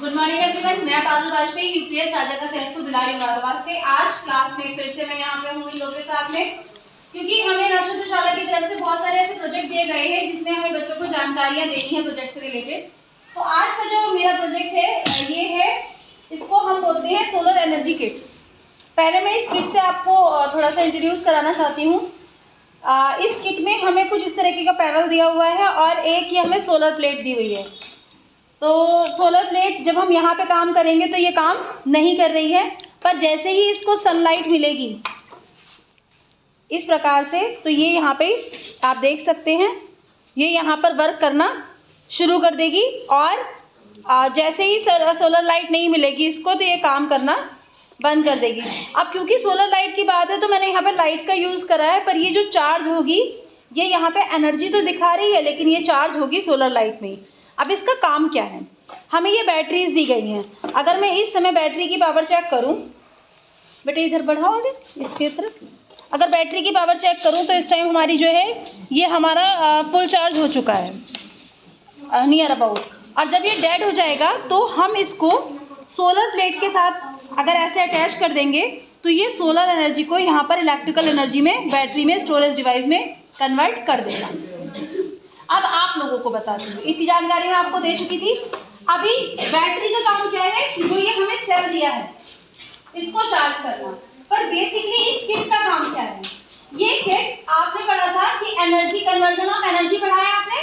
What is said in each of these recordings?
Good morning everyone, मैं Parul Vajpayee UPS साझा का सहसपुर बिलारी मुरादाबाद से। आज क्लास में फिर से मैं यहाँ पे हूँ इन लोगों के साथ में, क्योंकि हमें नक्षत्रशाला की तरफ से बहुत सारे ऐसे प्रोजेक्ट दिए गए हैं जिसमें हमें बच्चों को जानकारियाँ देनी है प्रोजेक्ट से रिलेटेड। तो आज का जो मेरा प्रोजेक्ट है ये है, इसको हम बोलते हैं सोलर एनर्जी किट। पहले मैं इस किट से आपको थोड़ा सा इंट्रोड्यूस कराना चाहती हूँ। इस किट में हमें कुछ इस तरीके का पैनल दिया हुआ है और एक ये हमें सोलर प्लेट दी हुई है। तो सोलर प्लेट जब हम यहाँ पे काम करेंगे तो ये काम नहीं कर रही है, पर जैसे ही इसको सनलाइट मिलेगी इस प्रकार से, तो ये यहाँ पे आप देख सकते हैं ये यहाँ पर वर्क करना शुरू कर देगी। और जैसे ही सोलर लाइट नहीं मिलेगी इसको तो ये काम करना बंद कर देगी। अब क्योंकि सोलर लाइट की बात है तो मैंने यहाँ पे लाइट का यूज़ करा है, पर ये जो चार्ज होगी ये यहाँ पे एनर्जी तो दिखा रही है लेकिन ये चार्ज होगी सोलर लाइट में। अब इसका काम क्या है, हमें ये बैटरीज दी गई हैं। अगर मैं इस समय बैटरी की पावर चेक करूं, बेटे इधर बढ़ाओगे इसके तरफ, अगर बैटरी की पावर चेक करूं तो इस टाइम हमारी जो है ये हमारा फुल चार्ज हो चुका है नियर अबाउट। और जब ये डेड हो जाएगा तो हम इसको सोलर प्लेट के साथ अगर ऐसे अटैच कर देंगे तो ये सोलर एनर्जी को यहाँ पर इलेक्ट्रिकल एनर्जी में बैटरी में स्टोरेज डिवाइस में कन्वर्ट कर देगा। अब आप लोगों को बताती हूँ, इतनी जानकारी मैं आपको दे चुकी थी। अभी बैटरी का काम क्या है कि जो ये हमें सेल दिया है इसको चार्ज करना, पर बेसिकली इस किट का काम क्या है। ये किट आपने पढ़ा था कि एनर्जी कन्वर्जन ऑफ एनर्जी पढ़ाया आपने,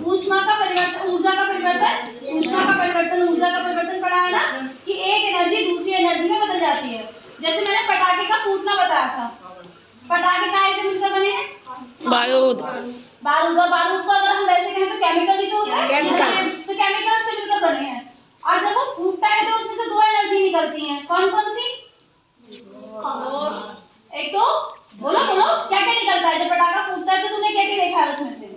ऊष्मा का परिवर्तन ऊर्जा का परिवर्तन, ऊष्मा का परिवर्तन ऊर्जा का परिवर्तन पढ़ाया ना, कि एक एनर्जी दूसरी एनर्जी में बदल जाती है। जैसे मैंने पटाखे का फूटना बताया था, पटाखे काहे से मिलकर बने हैं, बारूद। बारूद को अगर हम वैसे कहें तो केमिकल ही तो होता है, तो केमिकल से मिलकर बने हैं। और जब वो फूटता है तो उसमें से दो एनर्जी निकलती हैं, कौन कौन सी, एक तो बोलो क्या क्या निकलता है जब पटाखा फूटता है, तो तुमने क्या क्या देखा है उसमें से,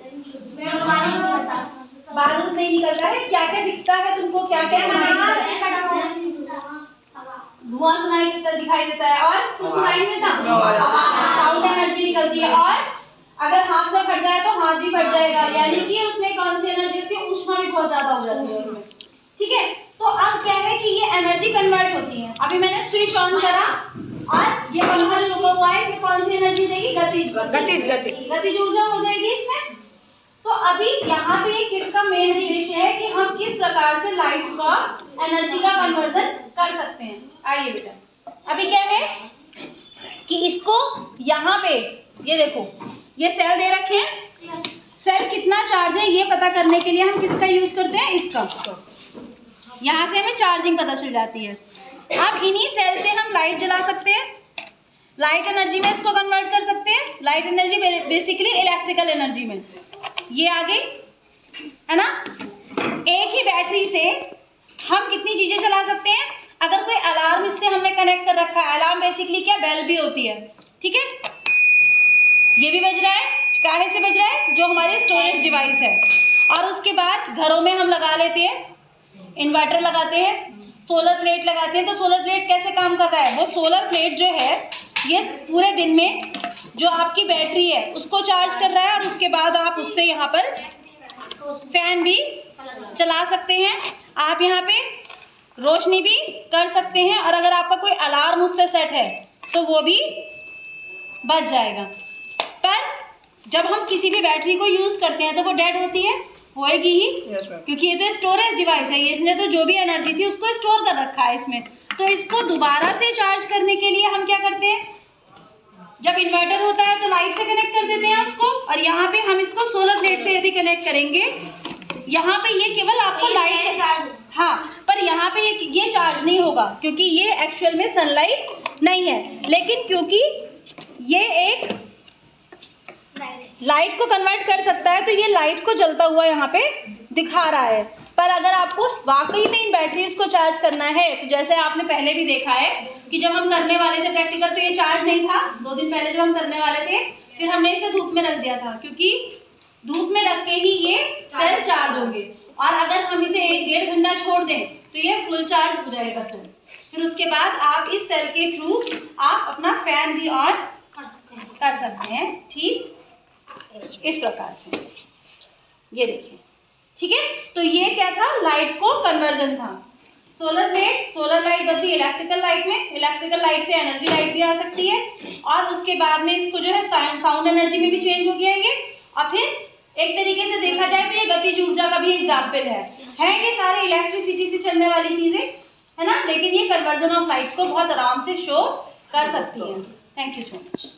बारूद नहीं निकलता है, क्या क्या दिखता है तुमको, क्या क्या सुनाई देता है, धुआं सुनाई दिखाई देता है, और कुछ सुनाई देता, साउंड एनर्जी निकलती है। और अगर हाथ में फट जाए तो हाथ भी फट जाएगा, यानी कि उसमें कौन सी एनर्जी होती है, ऊष्मा भी बहुत ज्यादा हो जाती है उसमें। ठीक है, तो अब क्या है कि ये एनर्जी कन्वर्ट होती है। अभी मैंने स्विच ऑन करा और ये पंखा जो लगा हुआ है इसमें कौन सी एनर्जी देगी, गतिज ऊर्जा हो जाएगी इसमें। तो अभी यहाँ पे ये किट का मेन उद्देश्य है कि हम किस प्रकार से लाइट का एनर्जी का कन्वर्जन कर सकते हैं। आइए बेटा, अभी क्या है कि इसको यहाँ पे ये देखो ये सेल दे रखे हैं, सेल कितना चार्ज है ये पता करने के लिए हम किसका यूज करते हैं, इसका। यहाँ से हमें चार्जिंग पता चल जाती है। अब इन्हीं सेल से हम लाइट जला सकते हैं, लाइट एनर्जी में इसको कन्वर्ट कर सकते हैं। Light energy basically electrical energy में ये आ गई है ना। एक ही बैटरी से हम कितनी चीजें चला सकते हैं। अगर कोई अलार्म इससे हमने कनेक्ट कर रखा है, अलार्म बेसिकली क्या, बेल भी होती है, ठीक है, ये भी बज रहा है, काहे से बज रहा है, जो हमारे स्टोरेज डिवाइस है। और उसके बाद घरों में हम लगा लेते हैं, इन्वर्टर लगाते हैं, सोलर प्लेट लगाते हैं। तो सोलर प्लेट कैसे काम कर रहा है, वो सोलर प्लेट जो है ये पूरे दिन में जो आपकी बैटरी है उसको चार्ज कर रहा है, और उसके बाद आप उससे यहाँ पर फैन भी चला सकते हैं, आप यहाँ पे रोशनी भी कर सकते हैं। और अगर आपका कोई अलार्म उससे सेट है तो वो भी बच जाएगा। पर जब हम किसी भी बैटरी को यूज़ करते हैं तो वो डेड होती है, होएगी ही, क्योंकि ये तो स्टोरेज डिवाइस है, इसने तो जो भी एनर्जी थी उसको स्टोर कर रखा है इसमें। तो इसको दोबारा से चार्ज करने के लिए हम क्या करते हैं, जब इन्वर्टर होता है तो लाइट से कनेक्ट कर देते हैं उसको, और यहाँ पे हम इसको सोलर प्लेट से यदि कनेक्ट करेंगे, यहाँ पे ये केवल आपको लाइट चार्ज, हाँ, पर यहाँ पे ये चार्ज नहीं होगा क्योंकि ये एक्चुअल में सनलाइट नहीं है। लेकिन क्योंकि ये एक लाइट को कन्वर्ट कर सकता है तो ये लाइट को जलता हुआ यहाँ पे दिखा रहा है। पर अगर आपको वाकई में इन बैटरीज को चार्ज करना है तो जैसे आपने पहले भी देखा है कि जब हम करने वाले थे प्रैक्टिकल तो ये चार्ज नहीं था, 2 दिन पहले जब हम करने वाले थे फिर हमने इसे धूप में रख दिया था, क्योंकि धूप में रख के ही ये सेल चार्ज होंगे। और अगर हम इसे 1-1.5 घंटा छोड़ दें तो ये फुल चार्ज हो जाएगा सेल। फिर उसके बाद आप इस सेल के थ्रू आप अपना फैन भी ऑन कर सकते हैं, ठीक, इस प्रकार से ये देखिए, ठीक है। तो ये क्या था, लाइट को कन्वर्जन था। सोलर प्लेट, सोलर लाइट बदली इलेक्ट्रिकल लाइट में, इलेक्ट्रिकल लाइट से एनर्जी लाइट भी आ सकती है, और उसके बाद में इसको जो है साउंड एनर्जी में भी चेंज हो गया ये। और फिर एक तरीके से देखा जाए तो ये गतिज ऊर्जा का भी एग्जाम्पल है ये सारे इलेक्ट्रिसिटी से चलने वाली चीजें, है ना, लेकिन ये कन्वर्जन ऑफ लाइट को बहुत आराम से शो कर सकती है। Thank you so much.